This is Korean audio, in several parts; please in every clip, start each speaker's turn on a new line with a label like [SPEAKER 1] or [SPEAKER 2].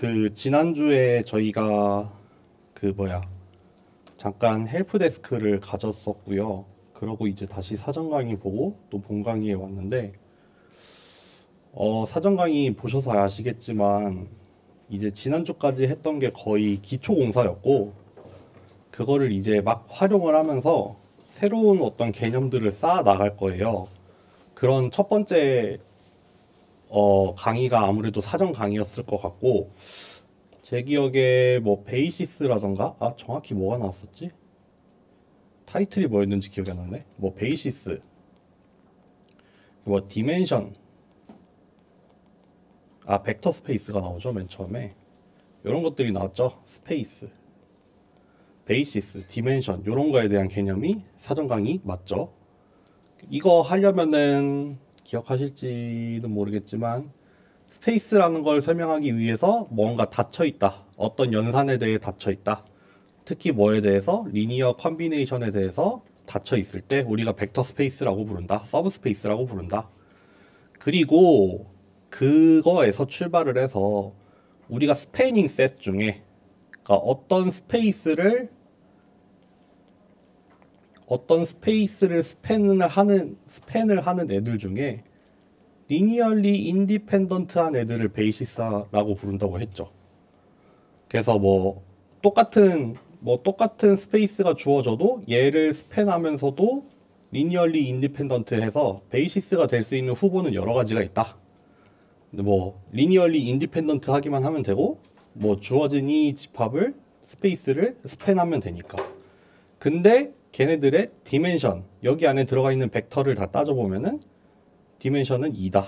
[SPEAKER 1] 그 지난주에 저희가 그 뭐야 잠깐 헬프데스크를 가졌었고요. 그러고 이제 다시 사전 강의 보고 또 본 강의에 왔는데 사전 강의 보셔서 아시겠지만 이제 지난주까지 했던 게 거의 기초 공사였고 그거를 이제 막 활용을 하면서 새로운 어떤 개념들을 쌓아 나갈 거예요. 그런 첫 번째 강의가 아무래도 사전 강의였을 것 같고 제 기억에 뭐 베이시스라던가 정확히 뭐가 나왔었지? 타이틀이 뭐였는지 기억이 안 나네. 뭐 베이시스, 뭐 디멘션, 벡터 스페이스가 나오죠 맨 처음에. 이런 것들이 나왔죠. 스페이스, 베이시스, 디멘션 이런 거에 대한 개념이 사전 강의 맞죠? 이거 하려면은 기억하실지는 모르겠지만 스페이스라는 걸 설명하기 위해서 뭔가 닫혀 있다. 어떤 연산에 대해 닫혀 있다. 특히 뭐에 대해서 리니어 컨비네이션에 대해서 닫혀 있을 때 우리가 벡터 스페이스라고 부른다. 서브 스페이스라고 부른다. 그리고 그거에서 출발을 해서 우리가 스패닝 셋 중에 그러니까 어떤 스페이스를 스팬을 하는 애들 중에 리니얼리 인디펜던트한 애들을 베이시스라고 부른다고 했죠. 그래서 똑같은 스페이스가 주어져도 얘를 스팬하면서도 리니얼리 인디펜던트해서 베이시스가 될 수 있는 후보는 여러 가지가 있다. 근데 리니얼리 인디펜던트 하기만 하면 되고 주어진 이 집합을 스페이스를 스팬하면 되니까. 근데 걔네들의 디멘션, 여기 안에 들어가 있는 벡터를 다 따져보면은 디멘션은 2다.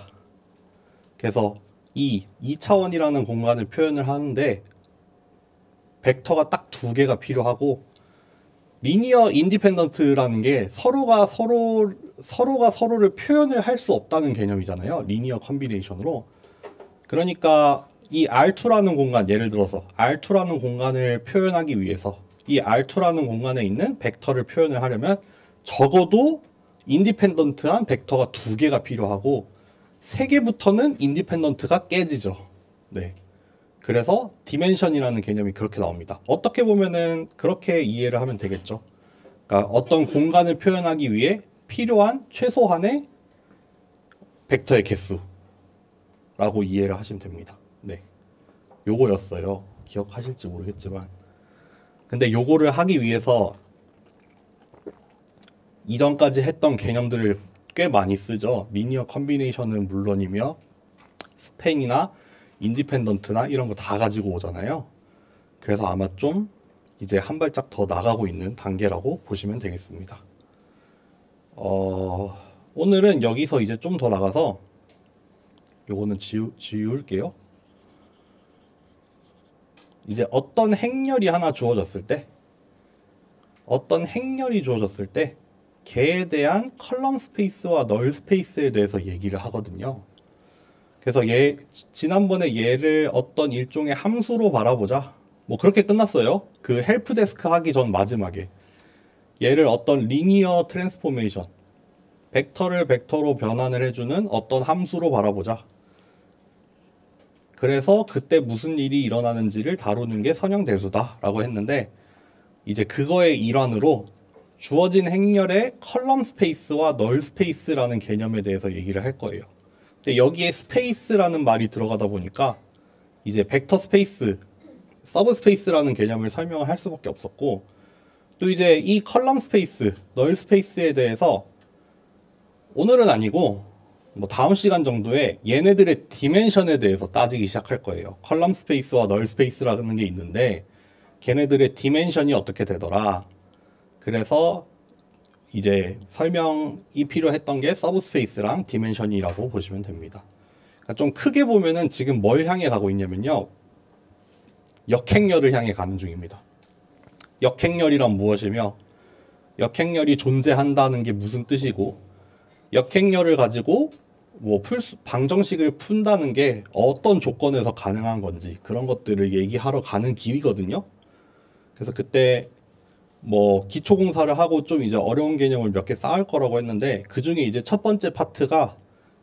[SPEAKER 1] 그래서 2차원이라는 공간을 표현을 하는데 벡터가 딱 2개가 필요하고 리니어 인디펜던트라는 게 서로가 서로를 표현을 할 수 없다는 개념이잖아요. 리니어 컨비네이션으로. 그러니까 이 R2라는 공간, 예를 들어서 R2라는 공간을 표현하기 위해서 이 R2라는 공간에 있는 벡터를 표현을 하려면 적어도 인디펜던트한 벡터가 2개가 필요하고 3개부터는 인디펜던트가 깨지죠. 네. 그래서 디멘션이라는 개념이 그렇게 나옵니다. 어떻게 보면은 그렇게 이해를 하면 되겠죠. 그러니까 어떤 공간을 표현하기 위해 필요한 최소한의 벡터의 개수라고 이해를 하시면 됩니다. 네. 요거였어요. 기억하실지 모르겠지만. 근데 요거를 하기 위해서 이전까지 했던 개념들을 꽤 많이 쓰죠. 리니어 컨비네이션은 물론이며 스팬이나 인디펜던트나 이런 거 다 가지고 오잖아요. 그래서 아마 좀 이제 한 발짝 더 나가고 있는 단계라고 보시면 되겠습니다. 오늘은 여기서 이제 좀 더 나가서 요거는 지울게요. 이제 어떤 행렬이 하나 주어졌을 때 걔에 대한 컬럼 스페이스와 널 스페이스에 대해서 얘기를 하거든요. 그래서 지난번에 얘를 어떤 일종의 함수로 바라보자. 그렇게 끝났어요. 그 헬프데스크 하기 전 마지막에. 얘를 어떤 리니어 트랜스포메이션, 벡터를 벡터로 변환을 해주는 어떤 함수로 바라보자. 그래서 그때 무슨 일이 일어나는지를 다루는 게 선형대수다 라고 했는데 이제 그거의 일환으로 주어진 행렬의 컬럼 스페이스와 널 스페이스라는 개념에 대해서 얘기를 할 거예요. 근데 여기에 스페이스라는 말이 들어가다 보니까 이제 벡터 스페이스, 서브 스페이스라는 개념을 설명을 할 수밖에 없었고 또 이제 이 컬럼 스페이스, 널 스페이스에 대해서 오늘은 아니고 다음 시간 정도에 얘네들의 디멘션에 대해서 따지기 시작할 거예요. 컬럼 스페이스와 널 스페이스라는 게 있는데 걔네들의 디멘션이 어떻게 되더라. 그래서 이제 설명이 필요했던 게 서브 스페이스랑 디멘션이라고 보시면 됩니다. 그러니까 좀 크게 보면은 지금 뭘 향해 가고 있냐면요. 역행렬을 향해 가는 중입니다. 역행렬이란 무엇이며 역행렬이 존재한다는 게 무슨 뜻이고 역행렬을 가지고 방정식을 푼다는 게 어떤 조건에서 가능한 건지 그런 것들을 얘기하러 가는 길이거든요. 그래서 그때 기초공사를 하고 좀 이제 어려운 개념을 몇 개 쌓을 거라고 했는데 그 중에 이제 첫 번째 파트가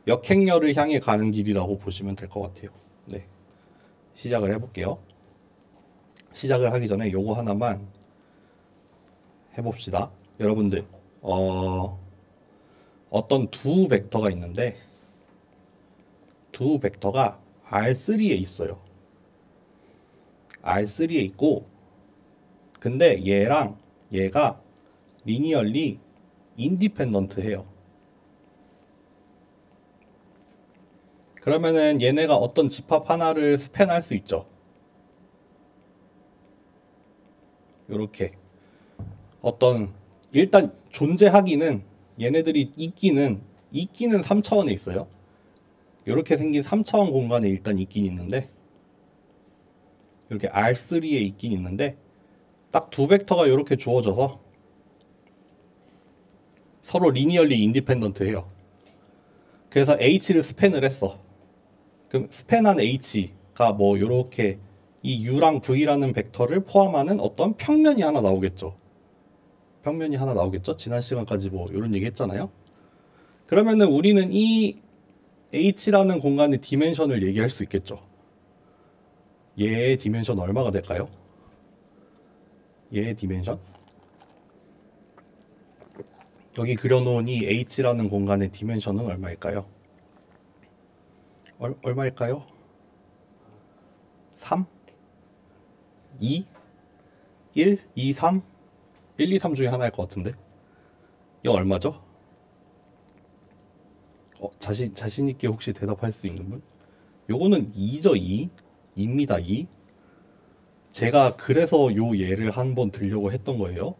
[SPEAKER 1] 역행렬을 향해 가는 길이라고 보시면 될 것 같아요. 네. 시작을 해볼게요. 시작을 하기 전에 요거 하나만 해봅시다. 여러분들 어떤 두 벡터가 있는데 두 벡터가 R3에 있어요. R3에 있고 근데 얘랑 얘가 리니얼리 인디펜던트 해요. 그러면은 얘네가 어떤 집합 하나를 스팬할 수 있죠. 요렇게 어떤 일단 존재하기는 얘네들이 있기는 3차원에 있어요. 요렇게 생긴 3차원 공간에 일단 있긴 있는데 이렇게 R3에 있긴 있는데 딱 두 벡터가 요렇게 주어져서 서로 리니얼리 인디펜던트 해요. 그래서 H를 스팬을 했어. 그럼 스팬한 H가 뭐 요렇게 이 U랑 V라는 벡터를 포함하는 어떤 평면이 하나 나오겠죠. 평면이 하나 나오겠죠. 지난 시간까지 뭐 요런 얘기 했잖아요. 그러면은 우리는 이 H라는 공간의 디멘션을 얘기할 수 있겠죠. 얘의 디멘션 얼마가 될까요? 얘의 디멘션? 여기 그려놓은 이 H라는 공간의 디멘션은 얼마일까요? 얼마일까요? 3? 2? 1? 2, 3? 1, 2, 3 중에 하나일 것 같은데 이거 얼마죠? 자신 있게 혹시 대답할 수 있는 분? 요거는 2죠. 2입니다. 2. 제가 그래서 요 예를 한번 들려고 했던 거예요.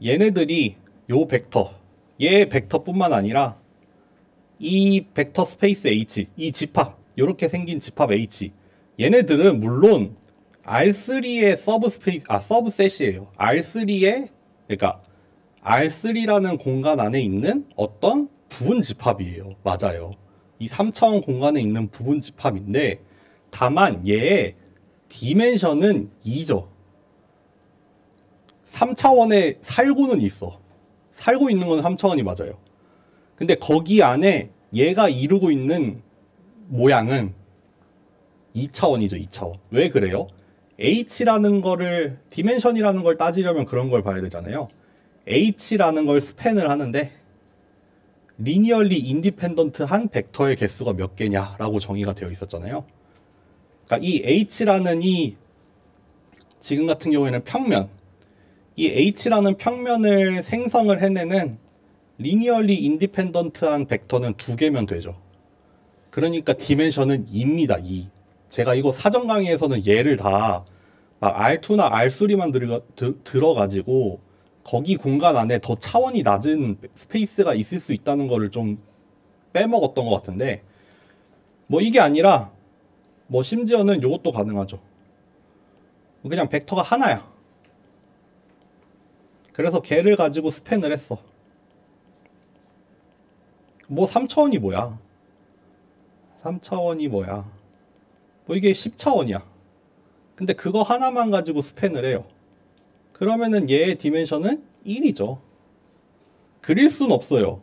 [SPEAKER 1] 얘네들이 요 벡터, 얘 벡터뿐만 아니라 이 벡터 스페이스 H, 이 집합, 요렇게 생긴 집합 H, 얘네들은 물론 R3의 서브셋이에요. R3의, 그러니까 R3라는 공간 안에 있는 어떤 부분 집합이에요. 맞아요. 이 3차원 공간에 있는 부분 집합인데 다만 얘의 디멘션은 2죠. 3차원에 살고는 있어. 살고 있는 건 3차원이 맞아요. 근데 거기 안에 얘가 이루고 있는 모양은 2차원이죠. 2차원. 왜 그래요? H라는 거를 디멘션이라는 걸 따지려면 그런 걸 봐야 되잖아요. H라는 걸 스팬을 하는데 리니얼리 인디펜던트한 벡터의 개수가 몇 개냐라고 정의가 되어 있었잖아요. 그러니까 이 H라는 이 지금 같은 경우에는 평면, 이 H라는 평면을 생성을 해내는 리니얼리 인디펜던트한 벡터는 2개면 되죠. 그러니까 디멘션은 2입니다. 2. 제가 이거 사전 강의에서는 얘를 다 막 R2나 R3만 들어가지고 거기 공간 안에 더 차원이 낮은 스페이스가 있을 수 있다는 거를 좀 빼먹었던 것 같은데 뭐 이게 아니라 뭐 심지어는 이것도 가능하죠. 그냥 벡터가 하나야. 그래서 걔를 가지고 스팬을 했어. 뭐 3차원이 뭐야? 3차원이 뭐야? 뭐 이게 10차원이야. 근데 그거 하나만 가지고 스팬을 해요. 그러면은 얘의 디멘션은 1이죠. 그릴 순 없어요.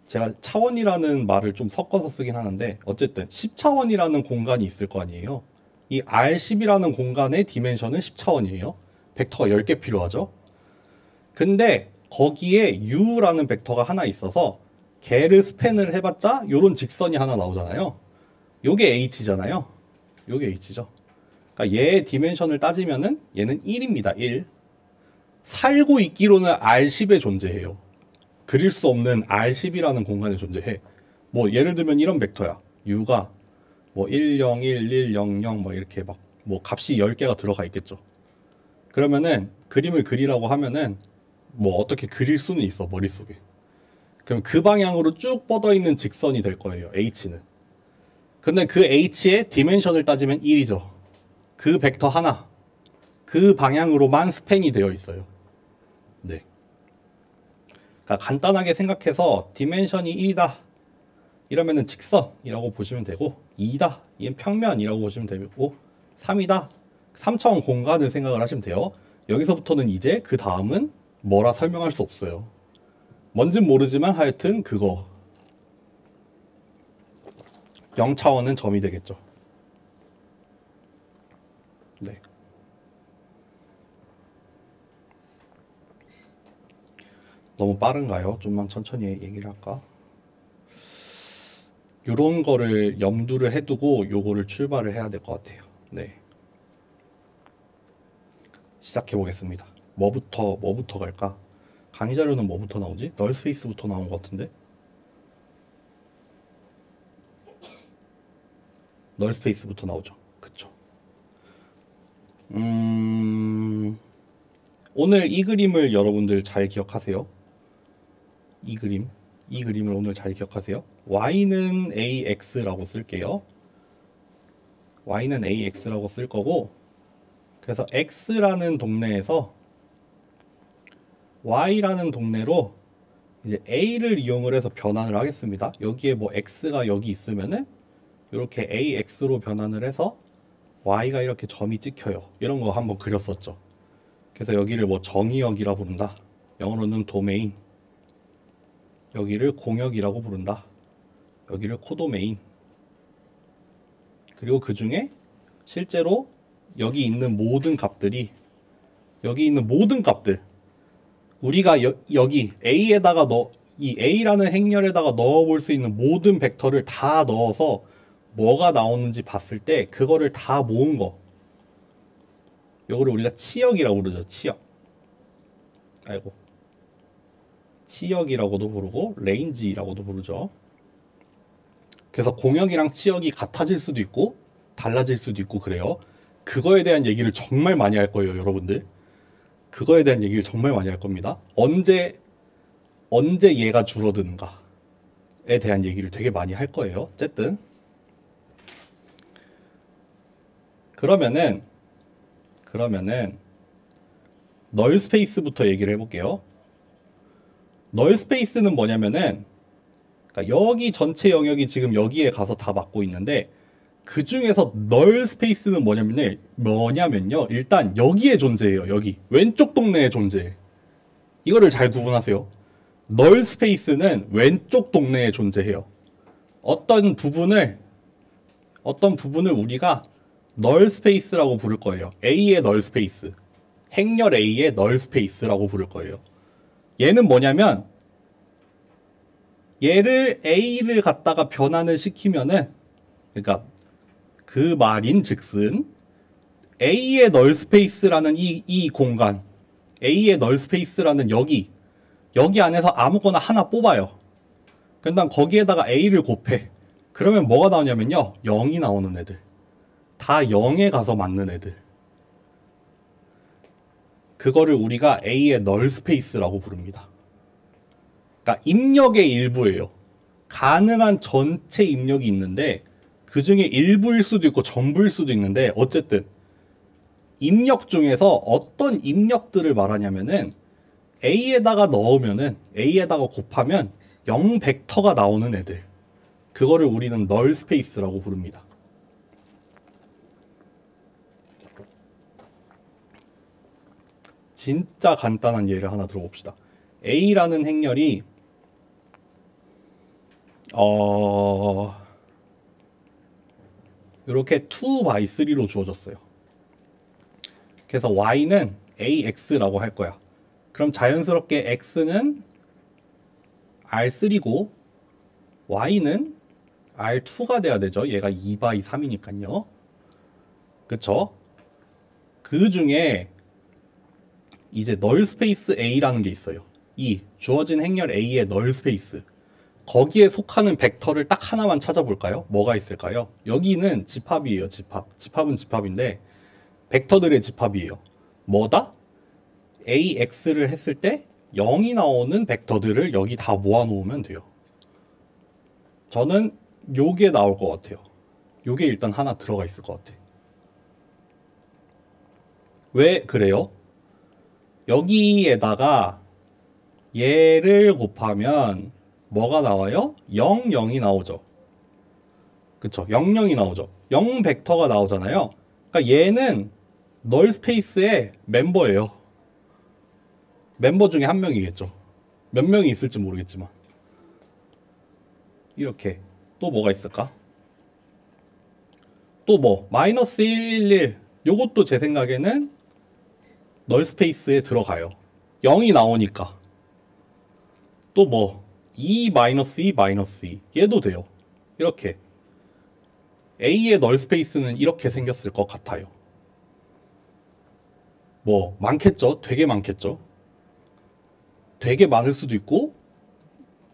[SPEAKER 1] 제가 차원이라는 말을 좀 섞어서 쓰긴 하는데 어쨌든 10차원이라는 공간이 있을 거 아니에요. 이 R10이라는 공간의 디멘션은 10차원이에요. 벡터가 10개 필요하죠. 근데 거기에 U라는 벡터가 하나 있어서 걔를 스팬을 해봤자 요런 직선이 하나 나오잖아요. 요게 H잖아요. 요게 H죠. 그러니까 얘의 디멘션을 따지면은 얘는 1입니다. 1. 살고 있기로는 R10에 존재해요. 그릴 수 없는 R10이라는 공간에 존재해. 뭐 예를 들면 이런 벡터야. U가 뭐 1, 0, 1, 1, 0, 0 뭐 이렇게 막 뭐 값이 10개가 들어가 있겠죠. 그러면은 그림을 그리라고 하면은 뭐 어떻게 그릴 수는 있어. 머릿속에. 그럼 그 방향으로 쭉 뻗어 있는 직선이 될 거예요. H는. 근데 그 H의 디멘션을 따지면 1이죠. 그 벡터 하나. 그 방향으로만 스팬이 되어 있어요. 네. 그러니까 간단하게 생각해서 디멘션이 1이다. 이러면은 직선이라고 보시면 되고 2다. 이건 평면이라고 보시면 되고 3이다. 3차원 공간을 생각을 하시면 돼요. 여기서부터는 이제 그 다음은 뭐라 설명할 수 없어요. 뭔진 모르지만 하여튼 그거. 0차원은 점이 되겠죠. 네. 너무 빠른가요? 좀만 천천히 얘기를 할까? 요런 거를 염두를 해두고 요거를 출발을 해야 될 것 같아요. 네. 시작해 보겠습니다. 뭐부터 갈까? 강의 자료는 뭐부터 나오지? 널스페이스부터 나온 것 같은데? 널스페이스부터 나오죠. 그쵸. 오늘 이 그림을 여러분들 잘 기억하세요. 이 그림을 오늘 잘 기억하세요. y는 ax라고 쓸게요. y는 ax라고 쓸 거고, 그래서 x라는 동네에서 y라는 동네로 이제 a를 이용을 해서 변환을 하겠습니다. 여기에 뭐 x가 여기 있으면은 이렇게 ax로 변환을 해서 y가 이렇게 점이 찍혀요. 이런 거 한번 그렸었죠. 그래서 여기를 뭐 정의역이라 부른다. 영어로는 도메인. 여기를 공역이라고 부른다. 여기를 코도메인. 그리고 그 중에 실제로 여기 있는 모든 값들 우리가 여기 a에다가 이 a라는 행렬에다가 넣어볼 수 있는 모든 벡터를 다 넣어서 뭐가 나오는지 봤을 때 그거를 다 모은 거, 요거를 우리가 치역이라고 부르죠. 치역이라고도 부르고 레인지라고도 부르죠. 그래서 공역이랑 치역이 같아질 수도 있고 달라질 수도 있고 그래요. 그거에 대한 얘기를 정말 많이 할 거예요, 여러분들. 그거에 대한 얘기를 정말 많이 할 겁니다. 언제 얘가 줄어드는가에 대한 얘기를 되게 많이 할 거예요. 어쨌든 그러면은 널 스페이스부터 얘기를 해볼게요. 널 스페이스는 뭐냐면은, 그러니까 여기 전체 영역이 지금 여기에 가서 다 맞고 있는데, 그 중에서 널 스페이스는 뭐냐면요. 일단 여기에 존재해요. 여기 왼쪽 동네에 존재해. 이거를 잘 구분하세요. 널 스페이스는 왼쪽 동네에 존재해요. 어떤 부분을 우리가 널 스페이스라고 부를 거예요. A의 널 스페이스, 행렬 A의 널 스페이스라고 부를 거예요. 얘는 뭐냐면, 얘를 A를 갖다가 변환을 시키면은, 그러니까 그 말인 즉슨 A의 널 스페이스라는 이 공간, A의 널 스페이스라는 여기 안에서 아무거나 하나 뽑아요. 그럼 거기에다가 A를 곱해. 그러면 뭐가 나오냐면요, 0이 나오는 애들, 다 0에 가서 맞는 애들, 그거를 우리가 A의 널 스페이스라고 부릅니다. 그러니까 입력의 일부예요. 가능한 전체 입력이 있는데 그 중에 일부일 수도 있고 전부일 수도 있는데, 어쨌든 입력 중에서 어떤 입력들을 말하냐면은 A에다가 곱하면 0 벡터가 나오는 애들, 그거를 우리는 널 스페이스라고 부릅니다. 진짜 간단한 예를 하나 들어봅시다. A라는 행렬이 이렇게 2x3로 주어졌어요. 그래서 y는 ax라고 할 거야. 그럼 자연스럽게 x는 r3고 y는 r2가 돼야 되죠. 얘가 2x3이니까요. 그쵸? 그 중에 이제 널 스페이스 A라는 게 있어요. 이 주어진 행렬 A의 널 스페이스, 거기에 속하는 벡터를 딱 하나만 찾아볼까요? 뭐가 있을까요? 여기는 집합이에요. 집합은 집합인데 벡터들의 집합이에요. 뭐다? AX를 했을 때 0이 나오는 벡터들을 여기 다 모아놓으면 돼요. 저는 요게 나올 것 같아요. 요게 일단 하나 들어가 있을 것 같아. 왜 그래요? 여기에다가 얘를 곱하면 뭐가 나와요? 0, 0이 나오죠. 그쵸? 0, 0이 나오죠. 0 벡터가 나오잖아요. 그러니까 얘는 널 스페이스의 멤버예요. 멤버 중에 한 명이겠죠. 몇 명이 있을지 모르겠지만. 이렇게 또 뭐가 있을까? 또 뭐 마이너스 111 요것도 제 생각에는 널 스페이스에 들어가요. 0이 나오니까. 또 뭐 2 마이너스 2 마이너스 2 얘도 돼요. 이렇게 A의 널 스페이스는 이렇게 생겼을 것 같아요. 뭐 많겠죠? 되게 많겠죠? 되게 많을 수도 있고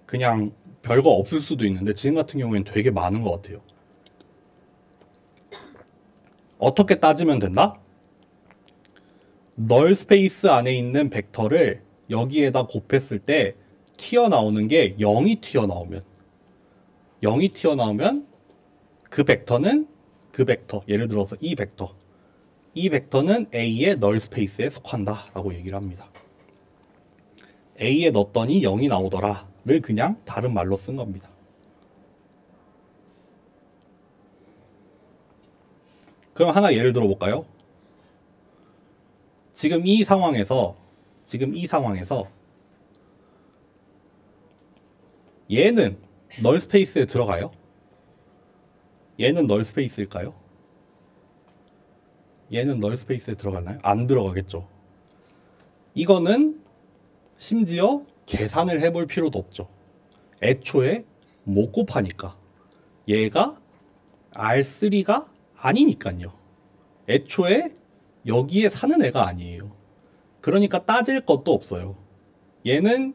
[SPEAKER 1] 그냥 별거 없을 수도 있는데 지금 같은 경우에는 되게 많은 것 같아요. 어떻게 따지면 된다? 널 스페이스 안에 있는 벡터를 여기에다 곱했을 때 튀어나오는 게 0이 튀어나오면 그 벡터는 그 벡터, 예를 들어서 이 벡터는 A의 널 스페이스에 속한다 라고 얘기를 합니다. A에 넣었더니 0이 나오더라를 그냥 다른 말로 쓴 겁니다. 그럼 하나 예를 들어 볼까요? 지금 이 상황에서 얘는 널 스페이스에 들어가요? 얘는 널 스페이스일까요? 얘는 널 스페이스에 들어가나요? 안 들어가겠죠. 이거는 심지어 계산을 해볼 필요도 없죠. 애초에 못 곱하니까. 얘가 R3가 아니니까요. 애초에 여기에 사는 애가 아니에요. 그러니까 따질 것도 없어요. 얘는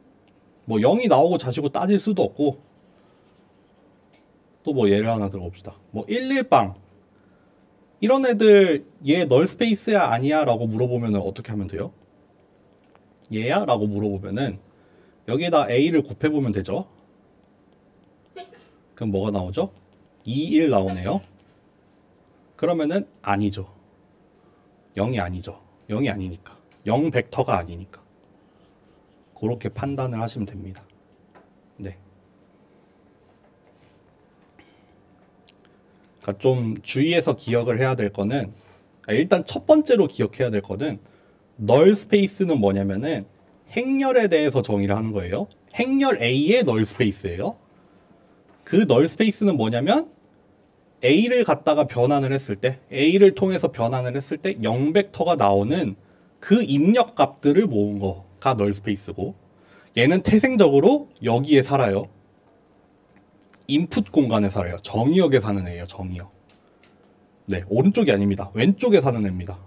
[SPEAKER 1] 뭐 0이 나오고 자시고 따질 수도 없고 또 뭐 예를 하나 들어봅시다. 뭐 11빵 이런 애들 얘 널 스페이스야 아니야 라고 물어보면 어떻게 하면 돼요? 얘야? 라고 물어보면은 여기에다 A를 곱해보면 되죠. 그럼 뭐가 나오죠? 2, 1 나오네요. 그러면은 아니죠. 0이 아니죠. 0이 아니니까. 0 벡터가 아니니까. 그렇게 판단을 하시면 됩니다. 네. 그러니까 좀 주의해서 기억을 해야 될 거는 일단 첫 번째로 기억해야 될 거는 널 스페이스는 뭐냐면은 행렬에 대해서 정의를 하는 거예요. 행렬 A의 널 스페이스예요. 그 널 스페이스는 뭐냐면 A를 갖다가 변환을 했을 때 A를 통해서 변환을 했을 때 0벡터가 나오는 그 입력 값들을 모은 거가 널 스페이스고 얘는 태생적으로 여기에 살아요. 인풋 공간에 살아요. 정의역에 사는 애예요. 정의역. 네, 오른쪽이 아닙니다. 왼쪽에 사는 애입니다.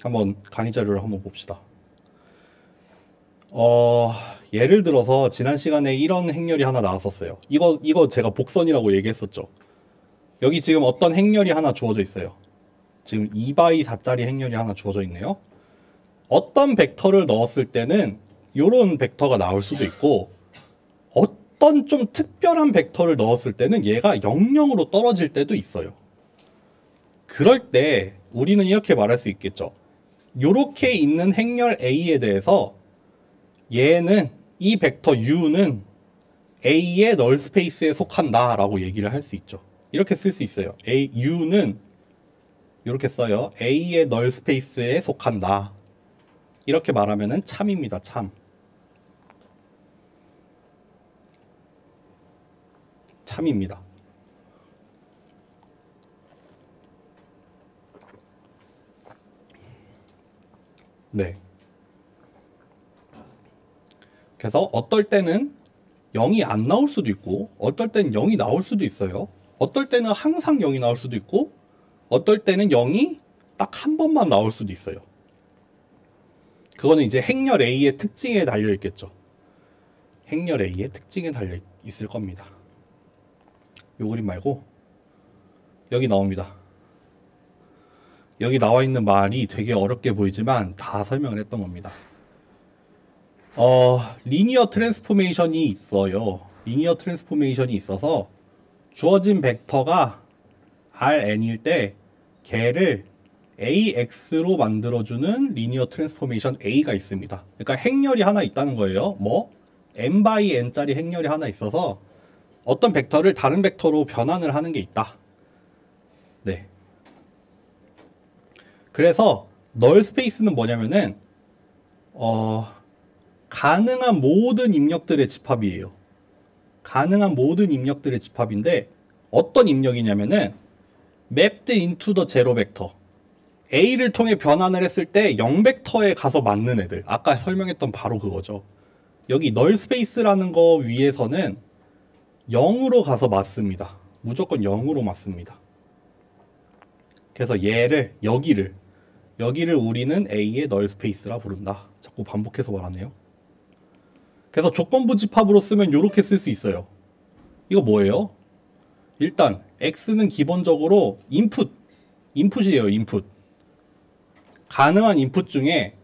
[SPEAKER 1] 한번 강의 자료를 한번 봅시다. 예를 들어서 지난 시간에 이런 행렬이 하나 나왔었어요. 이거 제가 복선이라고 얘기했었죠. 여기 지금 어떤 행렬이 하나 주어져 있어요. 지금 2x4짜리 행렬이 하나 주어져 있네요. 어떤 벡터를 넣었을 때는 이런 벡터가 나올 수도 있고 어떤 좀 특별한 벡터를 넣었을 때는 얘가 0,0으로 떨어질 때도 있어요. 그럴 때 우리는 이렇게 말할 수 있겠죠. 요렇게 있는 행렬 A에 대해서 얘는 이 벡터 U는 A의 널 스페이스에 속한다 라고 얘기를 할 수 있죠. 이렇게 쓸 수 있어요. U는 이렇게 써요. A의 널 스페이스에 속한다. 이렇게 말하면은 참입니다. 참. 참입니다. 네. 그래서 어떨 때는 0이 안 나올 수도 있고 어떨 때는 0이 나올 수도 있어요. 어떨 때는 항상 0이 나올 수도 있고 어떨 때는 0이 딱 한 번만 나올 수도 있어요. 그거는 이제 행렬 A의 특징에 달려 있겠죠. 행렬 A의 특징에 달려 있을 겁니다. 요 그림 말고 여기 나옵니다. 여기 나와 있는 말이 되게 어렵게 보이지만 다 설명을 했던 겁니다. 리니어 트랜스포메이션이 있어요. 리니어 트랜스포메이션이 있어서 주어진 벡터가 Rn일 때 걔를 AX로 만들어주는 리니어 트랜스포메이션 A가 있습니다. 그러니까 행렬이 하나 있다는 거예요. 뭐 n by n짜리 행렬이 하나 있어서 어떤 벡터를 다른 벡터로 변환을 하는 게 있다. 네. 그래서 널 스페이스는 뭐냐면은 가능한 모든 입력들의 집합이에요. 가능한 모든 입력들의 집합인데 어떤 입력이냐면은 mapped into the zero vector. A를 통해 변환을 했을 때 0벡터에 가서 맞는 애들. 아까 설명했던 바로 그거죠. 여기 null space라는 거 위에서는 0으로 가서 맞습니다. 무조건 0으로 맞습니다. 그래서 얘를 여기를 우리는 A의 null space라 부른다. 자꾸 반복해서 말하네요. 그래서 조건부 집합으로 쓰면 이렇게 쓸 수 있어요. 이거 뭐예요? 일단 X는 기본적으로 인풋이에요. 인풋. 가능한 인풋 중에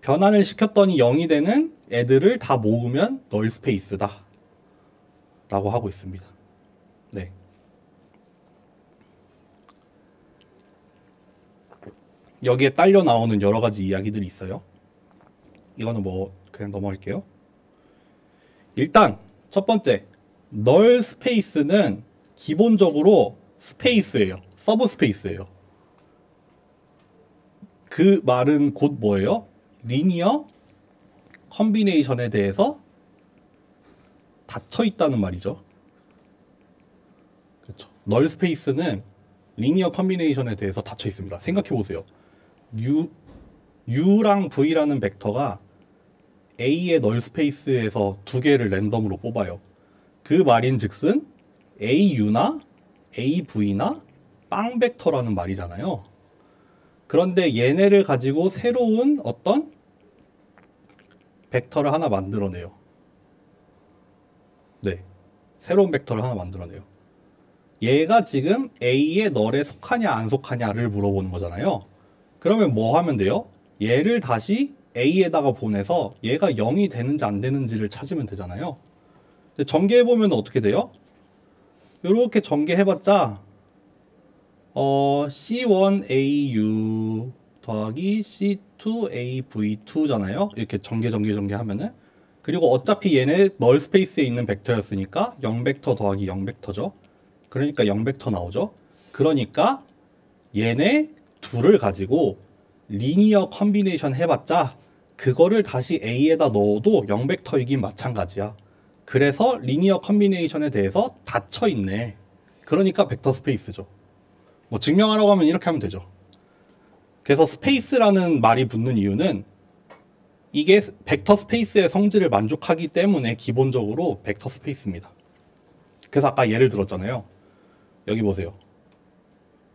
[SPEAKER 1] 변환을 시켰더니 0이 되는 애들을 다 모으면 null space다 라고 하고 있습니다. 네. 여기에 딸려 나오는 여러 가지 이야기들이 있어요. 이거는 뭐 그냥 넘어갈게요. 일단 첫 번째, null space는 기본적으로 스페이스예요. 서브 스페이스예요. 그 말은 곧 뭐예요? 리니어 컨비네이션에 대해서 닫혀 있다는 말이죠. 그렇죠. null space는 리니어 컨비네이션에 대해서 닫혀 있습니다. 생각해 보세요. U랑 V라는 벡터가 A의 null space에서 두 개를 랜덤으로 뽑아요. 그 말인 즉슨 AU나 AV나 빵 벡터라는 말이잖아요. 그런데 얘네를 가지고 새로운 어떤 벡터를 하나 만들어내요. 네. 새로운 벡터를 하나 만들어내요. 얘가 지금 A의 널에 속하냐 안 속하냐를 물어보는 거잖아요. 그러면 뭐 하면 돼요? 얘를 다시 A에다가 보내서 얘가 0이 되는지 안 되는지를 찾으면 되잖아요. 전개해보면 어떻게 돼요? 이렇게 전개해봤자 C1AU 더하기 C2AV2잖아요. 이렇게 전개 하면은. 그리고 어차피 얘네 널 스페이스에 있는 벡터였으니까 0벡터 더하기 0벡터죠. 그러니까 0벡터 나오죠. 그러니까 얘네 둘을 가지고 리니어 컨비네이션 해봤자 그거를 다시 A에다 넣어도 0벡터이긴 마찬가지야. 그래서 리니어 컨비네이션에 대해서 닫혀있네. 그러니까 벡터 스페이스죠. 뭐 증명하라고 하면 이렇게 하면 되죠. 그래서 스페이스라는 말이 붙는 이유는 이게 벡터 스페이스의 성질을 만족하기 때문에 기본적으로 벡터 스페이스입니다. 그래서 아까 예를 들었잖아요. 여기 보세요.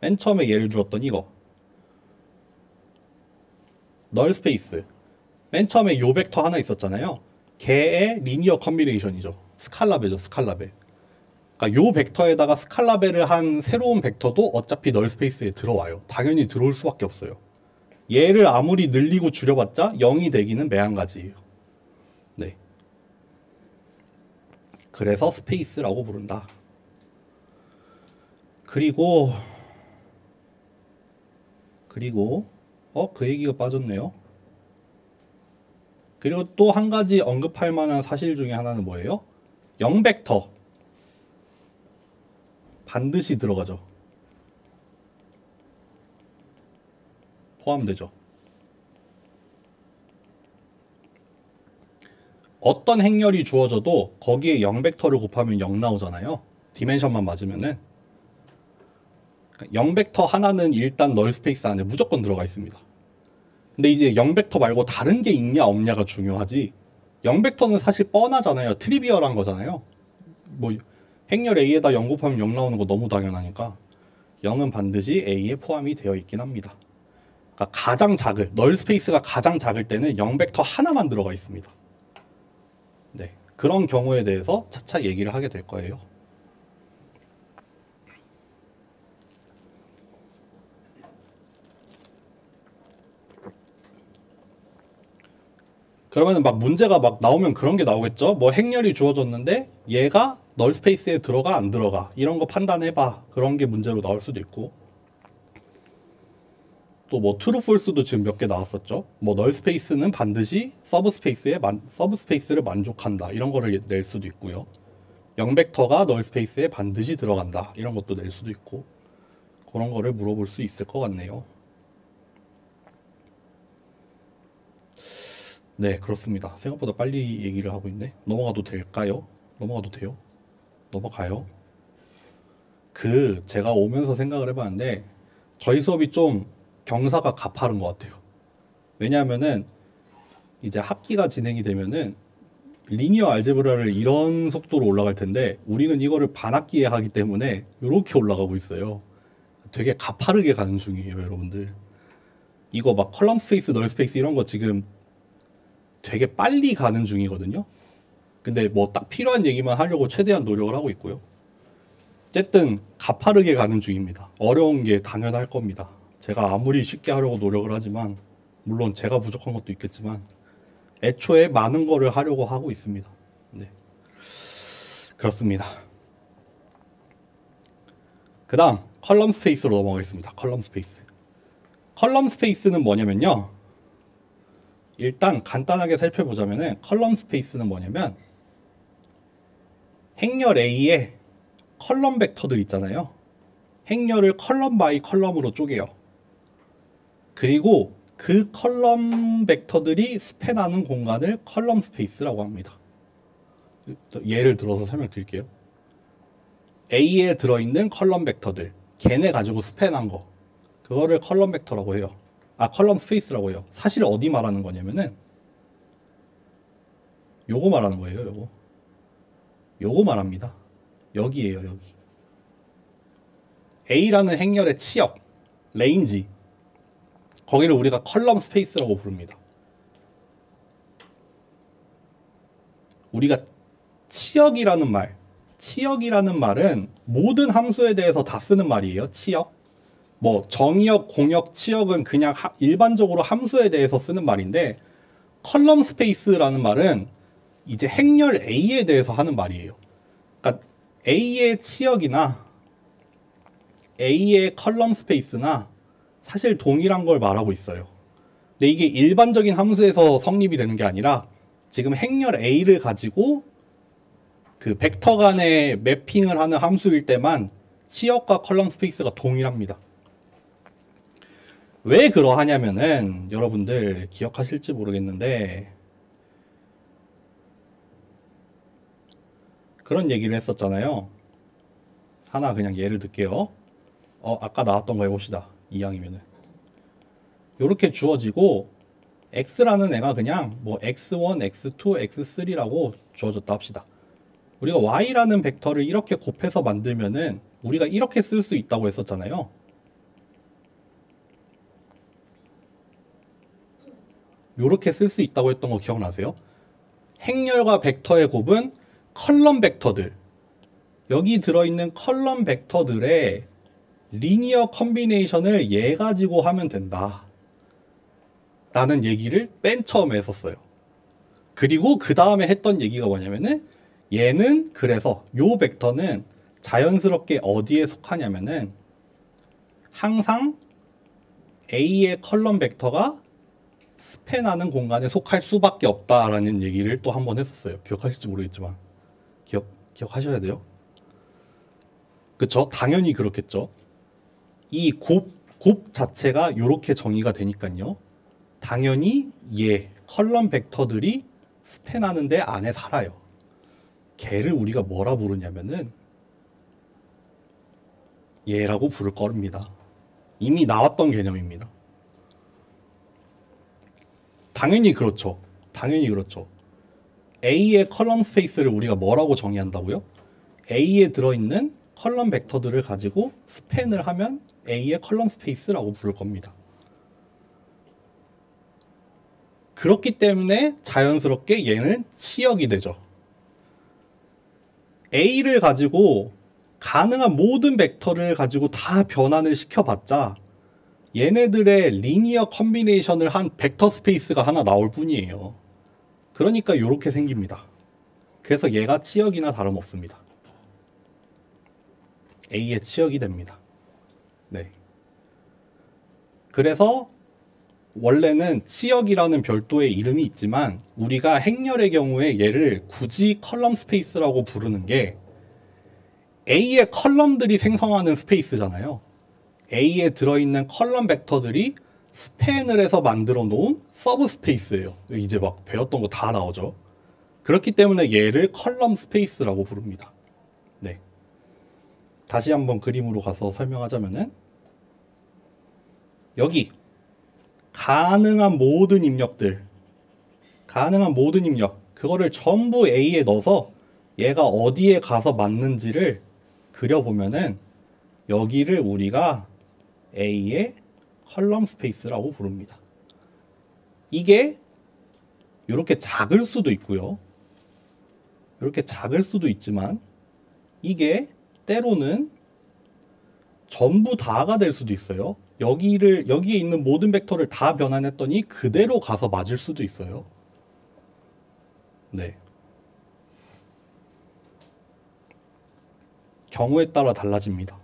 [SPEAKER 1] 맨 처음에 예를 들었던 이거. 널 스페이스. 맨 처음에 요 벡터 하나 있었잖아요. 걔의 리니어 컨비네이션이죠. 스칼라베죠. 스칼라베. 그러니까 요 벡터에다가 스칼라베를 한 새로운 벡터도 어차피 널 스페이스에 들어와요. 당연히 들어올 수밖에 없어요. 얘를 아무리 늘리고 줄여봤자 0이 되기는 매한가지예요. 네. 그래서 스페이스라고 부른다. 그리고 그 얘기가 빠졌네요. 그리고 또 한 가지 언급할 만한 사실 중에 하나는 뭐예요? 0벡터 반드시 들어가죠. 포함되죠. 어떤 행렬이 주어져도 거기에 0벡터를 곱하면 0 나오잖아요. 디멘션만 맞으면은 0벡터 하나는 일단 널 스페이스 안에 무조건 들어가 있습니다. 근데 이제 0벡터 말고 다른 게 있냐 없냐가 중요하지. 0벡터는 사실 뻔하잖아요. 트리비얼한 거잖아요. 뭐 행렬 A에다 0 곱하면 0 나오는 거 너무 당연하니까 0은 반드시 A에 포함이 되어 있긴 합니다. 그러니까 가장 작을, 널 스페이스가 가장 작을 때는 0벡터 하나만 들어가 있습니다. 네, 그런 경우에 대해서 차차 얘기를 하게 될 거예요. 그러면 막 문제가 막 나오면 그런 게 나오겠죠. 뭐 행렬이 주어졌는데 얘가 널 스페이스에 들어가 안 들어가 이런 거 판단해봐. 그런 게 문제로 나올 수도 있고, 또 뭐 트루 폴스도 지금 몇 개 나왔었죠. 뭐 널 스페이스는 반드시 서브 스페이스를 만족한다 이런 거를 낼 수도 있고요. 0벡터가 널 스페이스에 반드시 들어간다 이런 것도 낼 수도 있고, 그런 거를 물어볼 수 있을 것 같네요. 네, 그렇습니다. 생각보다 빨리 얘기를 하고 있네. 넘어가도 될까요? 넘어가도 돼요? 넘어가요. 제가 오면서 생각을 해봤는데 저희 수업이 좀 경사가 가파른 것 같아요. 왜냐하면은 이제 학기가 진행이 되면은 리니어 알제브라를 이런 속도로 올라갈 텐데 우리는 이거를 반학기에 하기 때문에 이렇게 올라가고 있어요. 되게 가파르게 가는 중이에요, 여러분들. 이거 막 컬럼 스페이스, 널 스페이스 이런 거 지금 되게 빨리 가는 중이거든요. 근데 뭐 딱 필요한 얘기만 하려고 최대한 노력을 하고 있고요. 어쨌든 가파르게 가는 중입니다. 어려운 게 당연할 겁니다. 제가 아무리 쉽게 하려고 노력을 하지만 물론 제가 부족한 것도 있겠지만 애초에 많은 거를 하려고 하고 있습니다. 네. 그렇습니다. 그 다음 컬럼 스페이스로 넘어가겠습니다. 컬럼 스페이스. 컬럼 스페이스는 뭐냐면요. 일단 간단하게 살펴보자면은 컬럼 스페이스는 뭐냐면 행렬 A에 컬럼 벡터들 있잖아요. 행렬을 컬럼 바이 컬럼으로 쪼개요. 그리고 그 컬럼 벡터들이 스팬하는 공간을 컬럼 스페이스라고 합니다. 예를 들어서 설명드릴게요. A에 들어있는 컬럼 벡터들, 걔네 가지고 스팬한 거, 그거를 컬럼 벡터라고 해요. 컬럼 스페이스라고 해요. 사실 어디 말하는 거냐면은 요거 말하는 거예요. 요거 말합니다. 여기에요, 여기. A라는 행렬의 치역, 레인지, 거기를 우리가 컬럼 스페이스라고 부릅니다. 우리가 치역이라는 말은 모든 함수에 대해서 다 쓰는 말이에요. 치역. 뭐 정의역, 공역, 치역은 그냥 일반적으로 함수에 대해서 쓰는 말인데 컬럼 스페이스라는 말은 이제 행렬 A에 대해서 하는 말이에요. 그러니까 A의 치역이나 A의 컬럼 스페이스나 사실 동일한 걸 말하고 있어요. 근데 이게 일반적인 함수에서 성립이 되는 게 아니라 지금 행렬 A를 가지고 그 벡터 간의 매핑을 하는 함수일 때만 치역과 컬럼 스페이스가 동일합니다. 왜 그러하냐면은 여러분들 기억하실지 모르겠는데 그런 얘기를 했었잖아요. 하나 그냥 예를 들게요. 아까 나왔던 거 해봅시다. 이항이면은 요렇게 주어지고 x라는 애가 그냥 뭐 x1, x2, x3라고 주어졌다 합시다. 우리가 y라는 벡터를 이렇게 곱해서 만들면은 우리가 이렇게 쓸 수 있다고 했었잖아요. 요렇게 쓸 수 있다고 했던 거 기억나세요? 행렬과 벡터의 곱은 컬럼 벡터들, 여기 들어있는 컬럼 벡터들의 리니어 컨비네이션을 얘 가지고 하면 된다 라는 얘기를 맨 처음에 했었어요. 그리고 그 다음에 했던 얘기가 뭐냐면은 얘는 그래서 요 벡터는 자연스럽게 어디에 속하냐면은 항상 A의 컬럼 벡터가 스팬하는 공간에 속할 수밖에 없다라는 얘기를 또 한 번 했었어요. 기억하실지 모르겠지만 기억하셔야 돼요. 그쵸? 당연히 그렇겠죠. 이 곱 자체가 이렇게 정의가 되니까요. 당연히 얘 컬럼 벡터들이 스팬하는데 안에 살아요. 걔를 우리가 뭐라 부르냐면은 얘라고 부를 겁니다. 이미 나왔던 개념입니다. 당연히 그렇죠. 당연히 그렇죠. A의 컬럼 스페이스를 우리가 뭐라고 정의한다고요? A에 들어있는 컬럼 벡터들을 가지고 스팬을 하면 A의 컬럼 스페이스라고 부를 겁니다. 그렇기 때문에 자연스럽게 얘는 치역이 되죠. A를 가지고 가능한 모든 벡터를 가지고 다 변환을 시켜봤자 얘네들의 리니어 컨비네이션을 한 벡터 스페이스가 하나 나올 뿐이에요. 그러니까 이렇게 생깁니다. 그래서 얘가 치역이나 다름없습니다. A의 치역이 됩니다. 네. 그래서 원래는 치역이라는 별도의 이름이 있지만 우리가 행렬의 경우에 얘를 굳이 컬럼 스페이스라고 부르는 게 A의 컬럼들이 생성하는 스페이스잖아요. A에 들어있는 컬럼 벡터들이 스팬을 해서 만들어 놓은 서브 스페이스예요. 이제 막 배웠던 거 다 나오죠. 그렇기 때문에 얘를 컬럼 스페이스라고 부릅니다. 네. 다시 한번 그림으로 가서 설명하자면은 여기 가능한 모든 입력들, 가능한 모든 입력, 그거를 전부 A에 넣어서 얘가 어디에 가서 맞는지를 그려보면은 여기를 우리가 A의 컬럼 스페이스라고 부릅니다. 이게 이렇게 작을 수도 있고요. 이렇게 작을 수도 있지만 이게 때로는 전부 다가 될 수도 있어요. 여기에 있는 모든 벡터를 다 변환했더니 그대로 가서 맞을 수도 있어요. 네. 경우에 따라 달라집니다.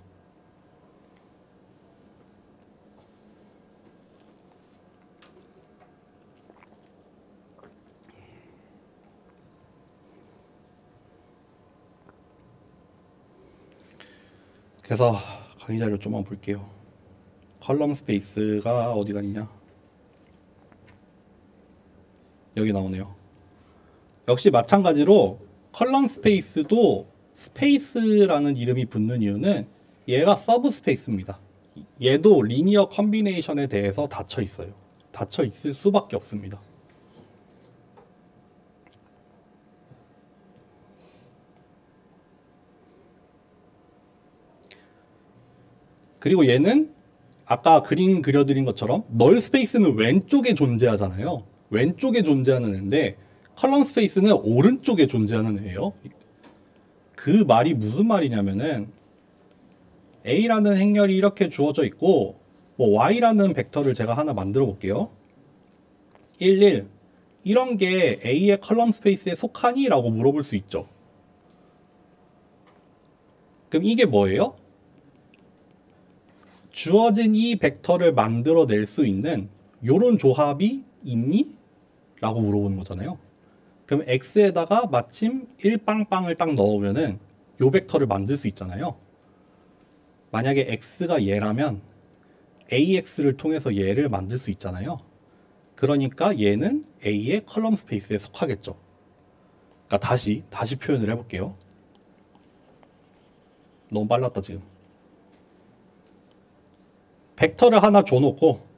[SPEAKER 1] 그래서 강의 자료 좀만 볼게요. 컬럼 스페이스가 어디가 있냐? 여기 나오네요. 역시 마찬가지로 컬럼 스페이스도 스페이스라는 이름이 붙는 이유는 얘가 서브 스페이스입니다. 얘도 리니어 컨비네이션에 대해서 닫혀 있어요. 닫혀 있을 수밖에 없습니다. 그리고 얘는 아까 그림 그려드린 것처럼 널 스페이스는 왼쪽에 존재하잖아요. 왼쪽에 존재하는 애인데 컬럼 스페이스는 오른쪽에 존재하는 애예요. 그 말이 무슨 말이냐면은 A라는 행렬이 이렇게 주어져 있고 뭐 Y라는 벡터를 제가 하나 만들어 볼게요. 11 이런 게 A의 컬럼 스페이스에 속하니? 라고 물어볼 수 있죠. 그럼 이게 뭐예요? 주어진 이 벡터를 만들어낼 수 있는 요런 조합이 있니? 라고 물어보는 거잖아요. 그럼 X에다가 마침 1빵빵을 딱 넣으면은 요 벡터를 만들 수 있잖아요. 만약에 X가 얘라면 AX를 통해서 얘를 만들 수 있잖아요. 그러니까 얘는 A의 컬럼 스페이스에 속하겠죠. 그러니까 다시 표현을 해볼게요. 너무 빨랐다 지금.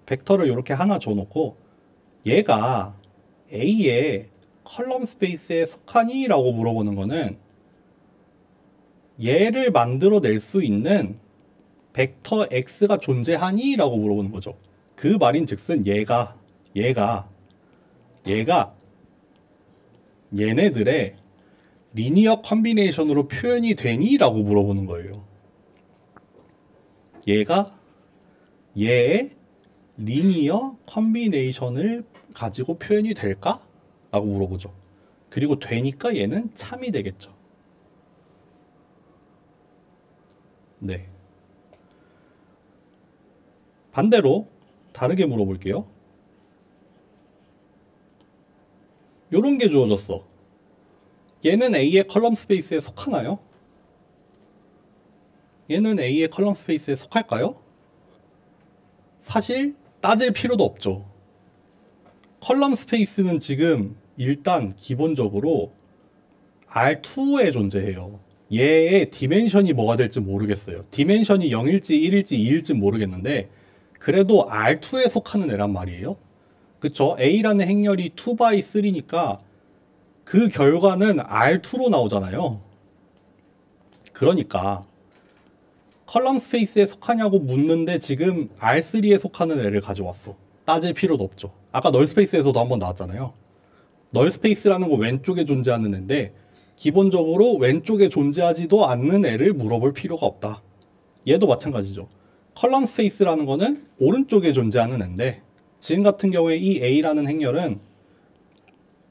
[SPEAKER 1] 벡터를 이렇게 하나 줘놓고 얘가 A의 컬럼 스페이스에 속하니? 라고 물어보는 거는 얘를 만들어낼 수 있는 벡터 X가 존재하니? 라고 물어보는 거죠. 그 말인즉슨 얘가 얘네들의 리니어 컨비네이션으로 표현이 되니? 라고 물어보는 거예요. 얘가 얘의 리니어 컨비네이션을 가지고 표현이 될까? 라고 물어보죠. 그리고 되니까 얘는 참이 되겠죠. 네. 반대로 다르게 물어볼게요. 요런 게 주어졌어. 얘는 A의 컬럼 스페이스에 속하나요? 얘는 A의 컬럼 스페이스에 속할까요? 사실 따질 필요도 없죠. 컬럼 스페이스는 지금 일단 기본적으로 R2에 존재해요. 얘의 디멘션이 뭐가 될지 모르겠어요. 디멘션이 0일지 1일지 2일지 모르겠는데 그래도 R2에 속하는 애란 말이에요. 그쵸? A라는 행렬이 2x3니까 그 결과는 R2로 나오잖아요. 그러니까 컬럼 스페이스에 속하냐고 묻는데 지금 R3에 속하는 애를 가져왔어. 따질 필요도 없죠. 아까 널 스페이스에서도 한번 나왔잖아요. 널 스페이스라는 거 왼쪽에 존재하는 애인데 기본적으로 왼쪽에 존재하지도 않는 애를 물어볼 필요가 없다. 얘도 마찬가지죠. 컬럼 스페이스라는 거는 오른쪽에 존재하는 애인데 지금 같은 경우에 이 A라는 행렬은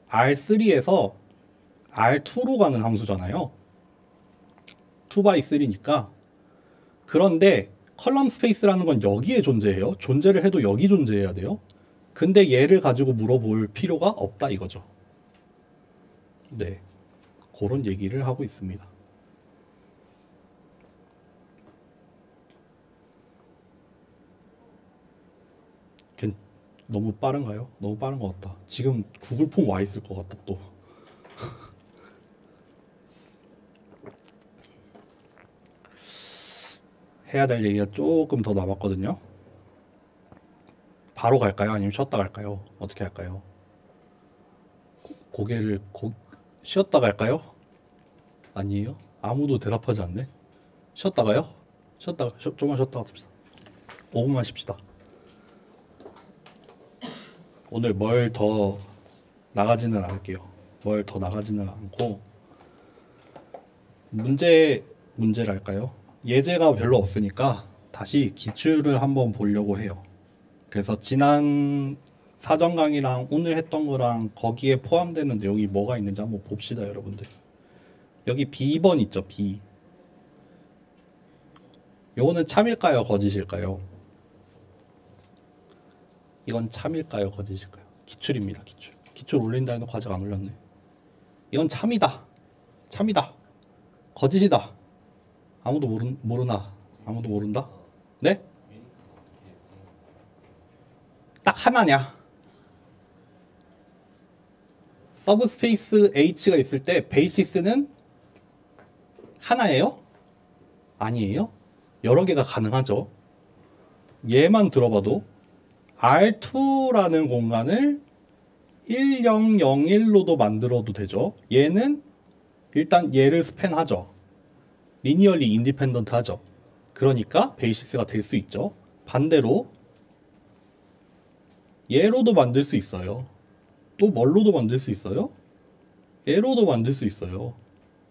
[SPEAKER 1] R3에서 R2로 가는 함수잖아요. 2x3니까. 그런데 컬럼 스페이스라는 건 여기에 존재해요. 존재를 해도 여기 존재해야 돼요. 근데 얘를 가지고 물어볼 필요가 없다 이거죠. 네, 그런 얘기를 하고 있습니다. 너무 빠른가요? 너무 빠른 것 같다. 지금 구글 폼 와 있을 것 같다 또. 해야 될 얘기가 조금 더 남았거든요. 바로 갈까요? 아니면 쉬었다 갈까요? 어떻게 할까요? 고개를 쉬었다 갈까요? 아니에요? 아무도 대답하지 않네. 쉬었다가요? 좀만 쉬었다가 갑시다. 5분만 쉽시다. 오늘 뭘 더 나가지는 않을게요. 뭘 더 나가지는 않고 문제랄까요? 예제가 별로 없으니까 다시 기출을 한번 보려고 해요. 그래서 지난 사전 강의랑 오늘 했던 거랑 거기에 포함되는 내용이 뭐가 있는지 한번 봅시다, 여러분들. 여기 B번 있죠, B. 요거는 참일까요, 거짓일까요? 이건 참일까요, 거짓일까요? 기출입니다, 기출. 기출 올린다 해도 과제가 안 올렸네. 이건 참이다. 참이다. 거짓이다. 아무도 모르나? 아무도 모른다? 네? 딱 하나냐? 서브스페이스 H가 있을 때 베이시스는 하나예요? 아니에요? 여러 개가 가능하죠. 얘만 들어봐도 R2라는 공간을 1001로도 만들어도 되죠. 얘는 일단 얘를 스팬하죠. 리니얼리 인디펜던트 하죠. 그러니까 베이시스가 될 수 있죠. 반대로 얘로도 만들 수 있어요. 또 뭘로도 만들 수 있어요? 얘로도 만들 수 있어요.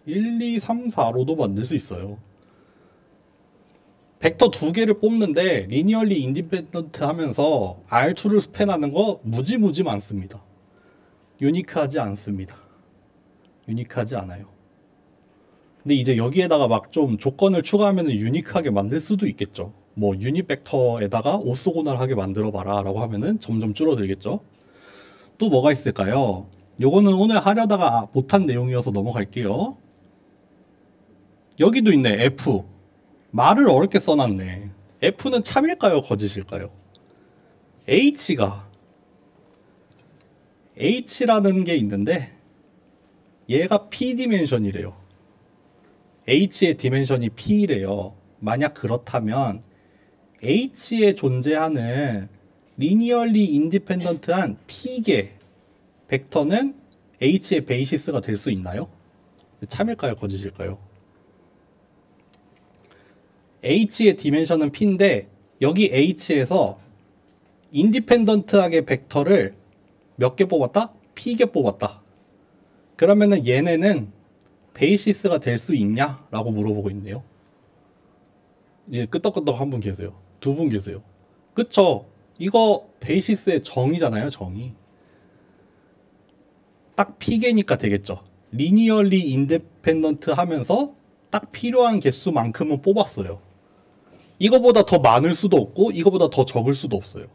[SPEAKER 1] 1, 2, 3, 4로도 만들 수 있어요. 벡터 두 개를 뽑는데 리니얼리 인디펜던트 하면서 R2를 스팬하는 거 무지 많습니다. 유니크하지 않습니다. 유니크하지 않아요. 근데 이제 여기에다가 막 좀 조건을 추가하면 유니크하게 만들 수도 있겠죠. 뭐 유닛 벡터에다가 오소고널하게 만들어 봐라 라고 하면은 점점 줄어들겠죠. 또 뭐가 있을까요? 요거는 오늘 하려다가 못한 내용이어서 넘어갈게요. 여기도 있네. F. 말을 어렵게 써놨네. F는 참일까요, 거짓일까요? H라는 게 있는데 얘가 P 디멘션이래요. H의 디멘션이 P래요. 만약 그렇다면 H에 존재하는 리니얼리 인디펜던트한 P개 벡터는 H의 베이시스가 될 수 있나요? 참일까요, 거짓일까요? H의 디멘션은 P인데 여기 H에서 인디펜던트하게 벡터를 몇 개 뽑았다? P개 뽑았다. 그러면은 얘네는 베이시스가 될 수 있냐? 라고 물어보고 있네요. 예, 끄떡끄떡 한 분 계세요. 두 분 계세요. 그쵸? 이거 베이시스의 정의잖아요, 정의. 딱 P개니까 되겠죠. 리니얼리 인디펜던트 하면서 딱 필요한 개수만큼은 뽑았어요. 이거보다 더 많을 수도 없고 이거보다 더 적을 수도 없어요.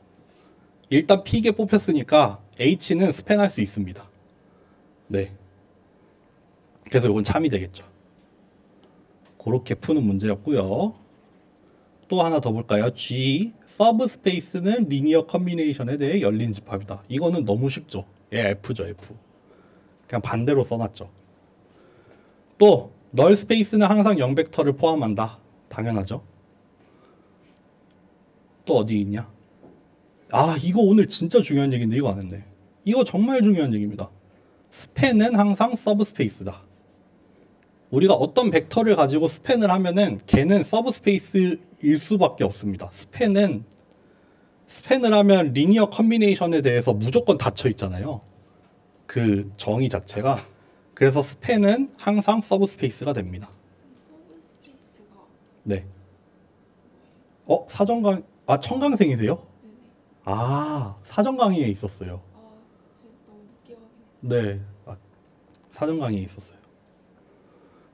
[SPEAKER 1] 일단 P개 뽑혔으니까 H는 스팬할 수 있습니다. 네. 그래서 이건 참이 되겠죠. 그렇게 푸는 문제였고요. 또 하나 더 볼까요? G. 서브스페이스는 리니어 컨비네이션에 대해 열린 집합이다. 이거는 너무 쉽죠. 얘 F죠, F. 그냥 반대로 써놨죠. 또 널 스페이스는 항상 0벡터를 포함한다. 당연하죠. 또 어디 있냐? 아, 이거 오늘 진짜 중요한 얘기인데 이거 안 했네. 이거 정말 중요한 얘기입니다. 스팬은 항상 서브스페이스다. 우리가 어떤 벡터를 가지고 스팬을 하면은 걔는 서브스페이스일 수밖에 없습니다. 스팬을 하면 리니어 컨비네이션에 대해서 무조건 닫혀 있잖아요. 그 정의 자체가. 그래서 스팬은 항상 서브스페이스가 됩니다.
[SPEAKER 2] 서브스페이스가
[SPEAKER 1] 네. 청강생이세요?
[SPEAKER 2] 네네.
[SPEAKER 1] 아, 사전 강의에 있었어요.
[SPEAKER 2] 제가 너무 늦게 확인했어요.
[SPEAKER 1] 네. 사전 강의에 있었어요.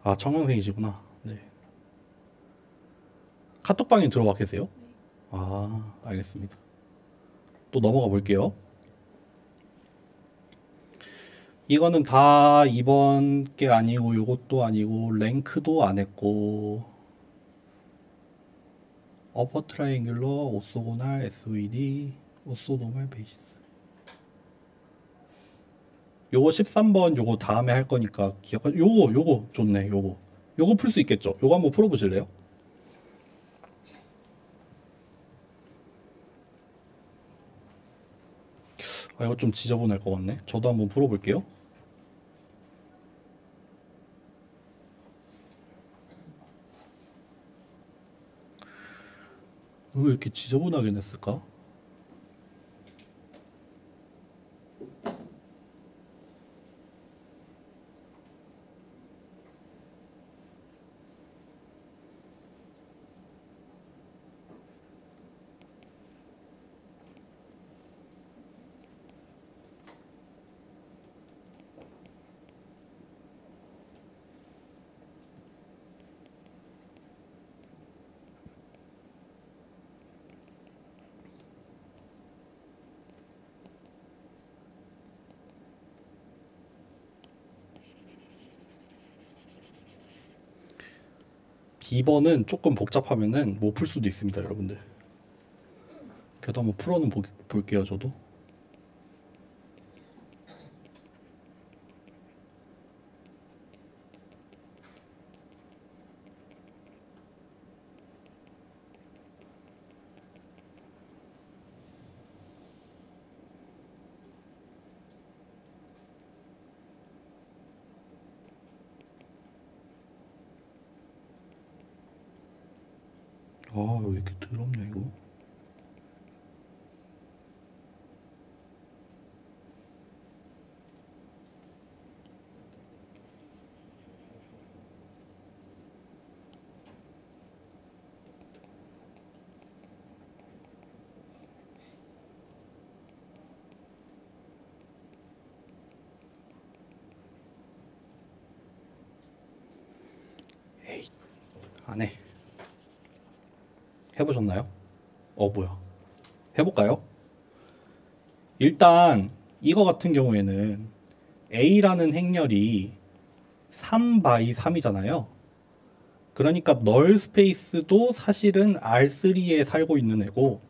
[SPEAKER 1] 아, 청강생이시구나. 네. 카톡방에 들어와 계세요?
[SPEAKER 2] 네.
[SPEAKER 1] 아, 알겠습니다. 또 넘어가 볼게요. 이거는 다 이번 게 아니고 요것도 아니고 랭크도 안 했고 어퍼 트라이앵귤러 오소고날 SVD 오소노멀 베이시스. 요거 13번 요거 다음에 할 거니까 기억하. 요거 좋네. 요거 풀 수 있겠죠. 요거 한번 풀어 보실래요? 아, 이거 좀 지저분할 것 같네. 저도 한번 풀어볼게요. 왜 이렇게 지저분하게 냈을까? B번은 조금 복잡하면은 못 풀 수도 있습니다, 여러분들. 그래도 한번 풀어는 볼게요, 저도. 아, 왜 이렇게 더럽냐, 이거. 에이, 안 해. 해보셨나요? 뭐야. 해볼까요? 일단 이거 같은 경우에는 A라는 행렬이 3 x 3이잖아요. 그러니까 널 스페이스도 사실은 R3에 살고 있는 애고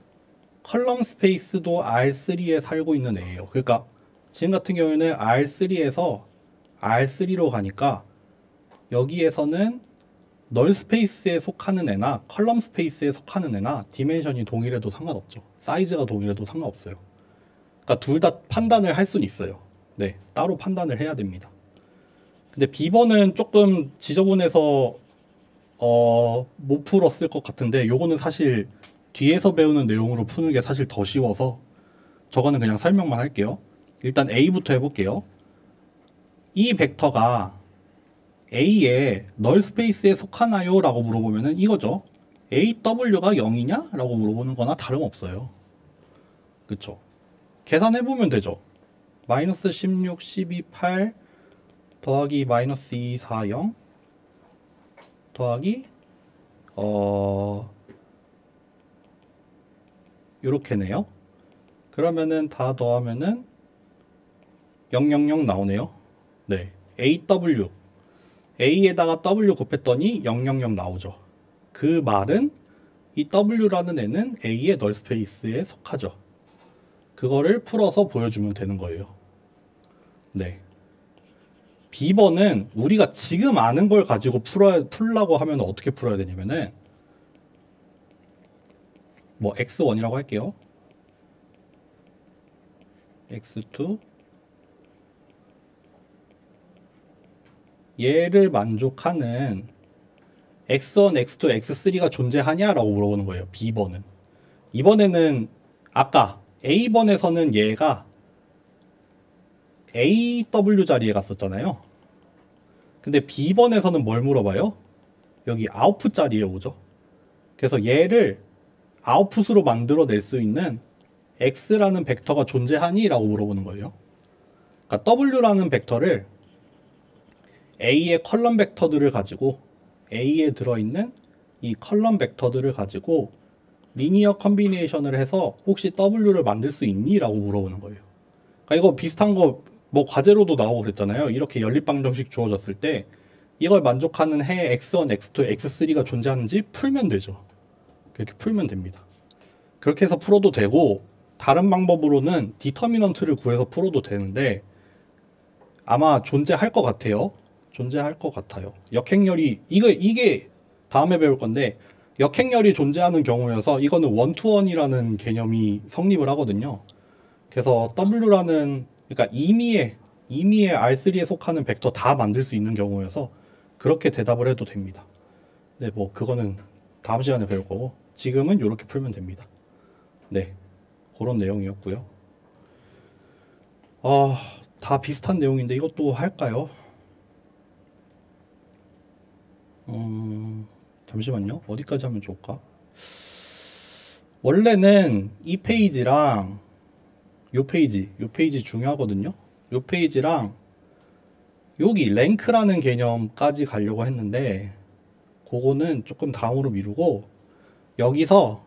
[SPEAKER 1] 컬럼 스페이스도 R3에 살고 있는 애예요. 그러니까 지금 같은 경우에는 R3에서 R3로 가니까 여기에서는 널 스페이스에 속하는 애나 컬럼 스페이스에 속하는 애나 디멘션이 동일해도 상관없죠. 사이즈가 동일해도 상관없어요. 그러니까 둘 다 판단을 할 수는 있어요. 네, 따로 판단을 해야 됩니다. 근데 B번은 조금 지저분해서 못 풀었을 것 같은데 요거는 사실 뒤에서 배우는 내용으로 푸는 게 사실 더 쉬워서 저거는 그냥 설명만 할게요. 일단 A부터 해볼게요. 이 벡터가 A의 널 스페이스에 속하나요? 라고 물어보면은 이거죠. AW가 0이냐? 라고 물어보는 거나 다름없어요. 그쵸? 계산해보면 되죠. 마이너스 16, 12, 8 더하기 마이너스 2, 4, 0 더하기 요렇게네요. 그러면은 다 더하면은 000 나오네요. 네, AW A에다가 W 곱했더니 000 나오죠. 그 말은 이 W라는 애는 A의 널 스페이스에 속하죠. 그거를 풀어서 보여주면 되는 거예요. 네. B번은 우리가 지금 아는 걸 가지고 풀라고 하면 어떻게 풀어야 되냐면은 뭐 X1이라고 할게요. X2 얘를 만족하는 X1, X2, X3가 존재하냐라고 물어보는 거예요. B번은. 이번에는 아까 A번에서는 얘가 AW 자리에 갔었잖아요. 근데 B번에서는 뭘 물어봐요? 여기 아웃풋 자리에 오죠. 그래서 얘를 아웃풋으로 만들어낼 수 있는 X라는 벡터가 존재하니? 라고 물어보는 거예요. 그러니까 W라는 벡터를 A의 컬럼 벡터들을 가지고 A에 들어있는 이 컬럼 벡터들을 가지고 리니어 컨비네이션을 해서 혹시 W를 만들 수 있니? 라고 물어보는 거예요. 그러니까 이거 비슷한 거 뭐 과제로도 나오고 그랬잖아요. 이렇게 연립방정식 주어졌을 때 이걸 만족하는 해 X1, X2, X3가 존재하는지 풀면 되죠. 그렇게 풀면 됩니다. 그렇게 해서 풀어도 되고 다른 방법으로는 디터미넌트를 구해서 풀어도 되는데 아마 존재할 것 같아요. 존재할 것 같아요. 역행렬이 이게 다음에 배울 건데 역행렬이 존재하는 경우여서 이거는 원투원이라는 개념이 성립을 하거든요. 그래서 W라는 그러니까 임의의 R3에 속하는 벡터 다 만들 수 있는 경우여서 그렇게 대답을 해도 됩니다. 네, 뭐 그거는 다음 시간에 배울 거고 지금은 이렇게 풀면 됩니다. 네, 그런 내용이었고요. 다 비슷한 내용인데 이것도 할까요? 잠시만요. 어디까지 하면 좋을까? 원래는 이 페이지랑 요 페이지 중요하거든요. 요 페이지랑 여기 랭크라는 개념까지 가려고 했는데 그거는 조금 다음으로 미루고 여기서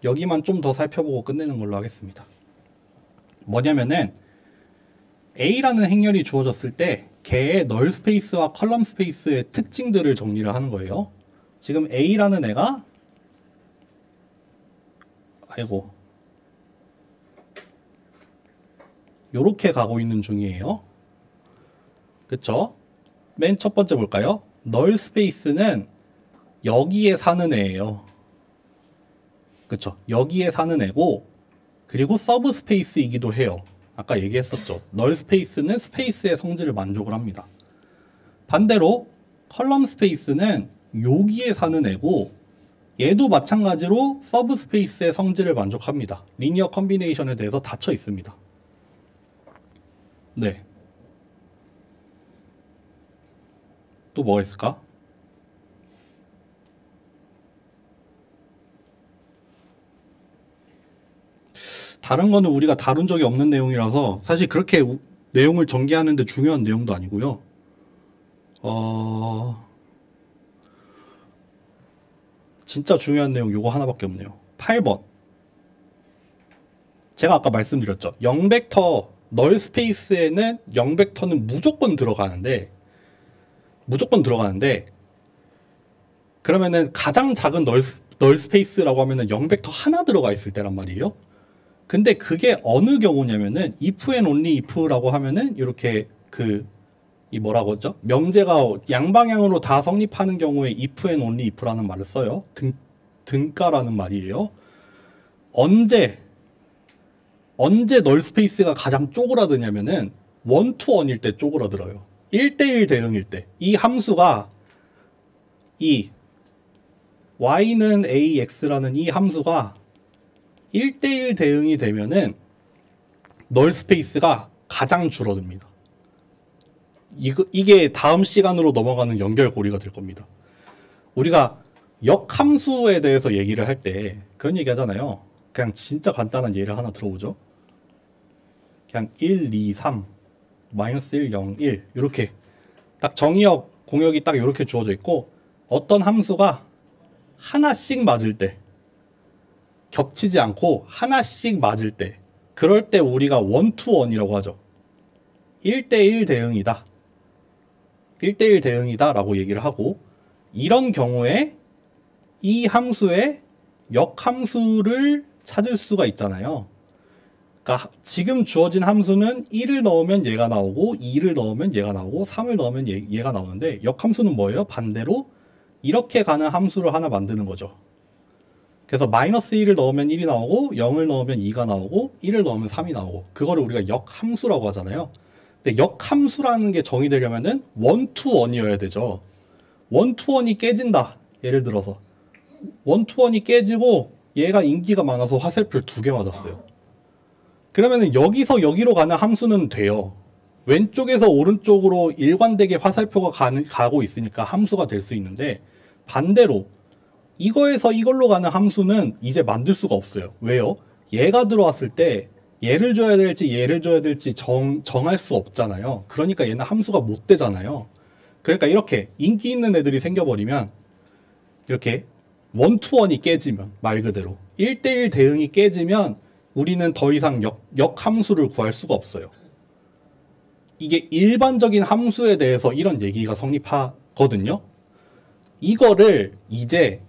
[SPEAKER 1] 여기만 좀 더 살펴보고 끝내는 걸로 하겠습니다. 뭐냐면은 A라는 행렬이 주어졌을 때 걔의 널 스페이스와 컬럼 스페이스의 특징들을 정리를 하는 거예요. 지금 A라는 애가 요렇게 가고 있는 중이에요. 그쵸? 맨 첫 번째 볼까요? 널 스페이스는 여기에 사는 애예요. 그쵸? 여기에 사는 애고 그리고 서브 스페이스이기도 해요. 아까 얘기했었죠. 널 스페이스는 스페이스의 성질을 만족을 합니다. 반대로 컬럼 스페이스는 여기에 사는 애고 얘도 마찬가지로 서브 스페이스의 성질을 만족합니다. 리니어 컨비네이션에 대해서 닫혀 있습니다. 네. 또 뭐가 있을까? 다른 거는 우리가 다룬 적이 없는 내용이라서 사실 그렇게 내용을 전개하는데 중요한 내용도 아니고요. 진짜 중요한 내용 요거 하나밖에 없네요. 8번. 제가 아까 말씀드렸죠. 0벡터 널 스페이스에는 0벡터는 무조건 들어가는데 그러면은 가장 작은 널 스페이스라고 하면은 0벡터 하나 들어가 있을 때란 말이에요. 근데 그게 어느 경우냐면은 if and only if라고 하면은 이렇게 이 뭐라고 했죠? 명제가 양방향으로 다 성립하는 경우에 if and only if라는 말을 써요. 등가라는 말이에요. 언제 널 스페이스가 가장 쪼그라드냐면은 1 to 1일 때 쪼그라들어요. 1대1 대응일 때. 이 함수가 이 y는 ax라는 이 함수가 1대1 대응이 되면은 널 스페이스가 가장 줄어듭니다. 이게 다음 시간으로 넘어가는 연결고리가 될 겁니다. 우리가 역함수에 대해서 얘기를 할 때 그런 얘기 하잖아요. 그냥 진짜 간단한 예를 하나 들어보죠. 그냥 1, 2, 3, 마이너스 1, 0, 1 이렇게 딱 정의역, 공역이 딱 이렇게 주어져 있고 어떤 함수가 하나씩 맞을 때 겹치지 않고 하나씩 맞을 때 그럴 때 우리가 1 to 1이라고 하죠. 1대1 대응이다. 1대1 대응이다 라고 얘기를 하고 이런 경우에 이 함수의 역함수를 찾을 수가 있잖아요. 그러니까 지금 주어진 함수는 1을 넣으면 얘가 나오고 2를 넣으면 얘가 나오고 3을 넣으면 얘가 나오는데 역함수는 뭐예요? 반대로 이렇게 가는 함수를 하나 만드는 거죠. 그래서 마이너스 1을 넣으면 1이 나오고 0을 넣으면 2가 나오고 1을 넣으면 3이 나오고 그거를 우리가 역함수라고 하잖아요. 근데 역함수라는 게 정의되려면은 1 to 1이어야 되죠. 1 to 1이 깨진다. 예를 들어서 1 to 1이 깨지고 얘가 인기가 많아서 화살표를 2개 맞았어요. 그러면은 여기서 여기로 가는 함수는 돼요. 왼쪽에서 오른쪽으로 일관되게 화살표가 가고 있으니까 함수가 될 수 있는데 반대로 이거에서 이걸로 가는 함수는 이제 만들 수가 없어요. 왜요? 얘가 들어왔을 때 얘를 줘야 될지 정할 수 없잖아요. 그러니까 얘는 함수가 못 되잖아요. 그러니까 이렇게 인기 있는 애들이 생겨버리면 이렇게 1 to 1이 깨지면 말 그대로 1대1 대응이 깨지면 우리는 더 이상 역함수를 구할 수가 없어요. 이게 일반적인 함수에 대해서 이런 얘기가 성립하거든요. 이거를 이제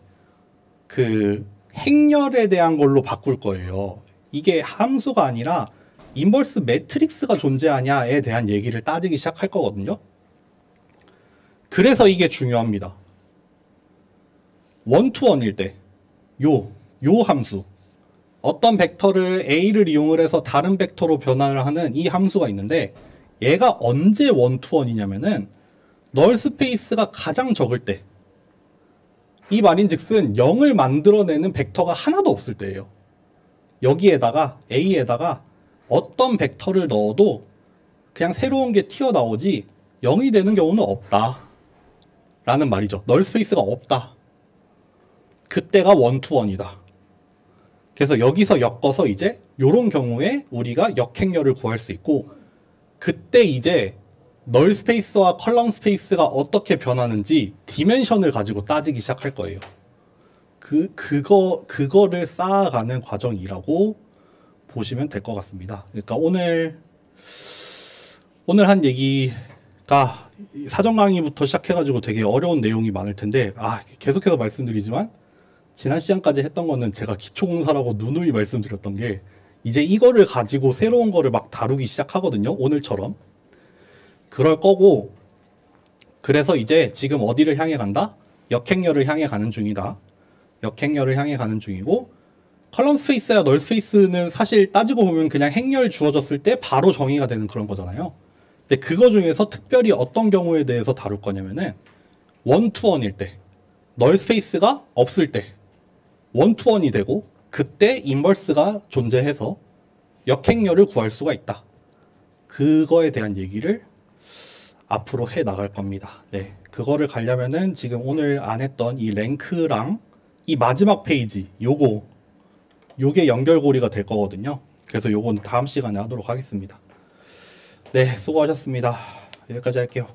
[SPEAKER 1] 행렬에 대한 걸로 바꿀 거예요. 이게 함수가 아니라 인버스 매트릭스가 존재하냐에 대한 얘기를 따지기 시작할 거거든요. 그래서 이게 중요합니다. 1 to 1일 때 요 함수, 어떤 벡터를 A를 이용을 해서 다른 벡터로 변화를 하는 이 함수가 있는데 얘가 언제 원투원이냐면은 널 스페이스가 가장 적을 때, 이 말인즉슨 0을 만들어내는 벡터가 하나도 없을 때예요. 여기에다가 A에다가 어떤 벡터를 넣어도 그냥 새로운 게 튀어나오지 0이 되는 경우는 없다 라는 말이죠. 널 스페이스가 없다. 그때가 원투원이다. 그래서 여기서 엮어서 이제 요런 경우에 우리가 역행렬을 구할 수 있고, 그때 이제 널 스페이스와 컬럼 스페이스가 어떻게 변하는지 디멘션을 가지고 따지기 시작할 거예요. 그거를 쌓아가는 과정이라고 보시면 될 것 같습니다. 그러니까 오늘 한 얘기가 사전 강의부터 시작해가지고 되게 어려운 내용이 많을 텐데, 계속해서 말씀드리지만 지난 시간까지 했던 거는 제가 기초공사라고 누누이 말씀드렸던 게 이제 이거를 가지고 새로운 거를 막 다루기 시작하거든요. 오늘처럼. 그럴 거고, 그래서 이제 지금 어디를 향해 간다? 역행렬을 향해 가는 중이다. 역행렬을 향해 가는 중이고, 컬럼 스페이스야 널 스페이스는 사실 따지고 보면 그냥 행렬 주어졌을 때 바로 정의가 되는 그런 거잖아요. 근데 그거 중에서 특별히 어떤 경우에 대해서 다룰 거냐면은 원투원일 때, 널 스페이스가 없을 때 원투원이 되고, 그때 인버스가 존재해서 역행렬을 구할 수가 있다. 그거에 대한 얘기를 앞으로 해 나갈 겁니다. 네, 그거를 가려면은 지금 오늘 안 했던 이 랭크랑 이 마지막 페이지 요게 연결고리가 될 거거든요. 그래서 요건 다음 시간에 하도록 하겠습니다. 네, 수고하셨습니다. 여기까지 할게요.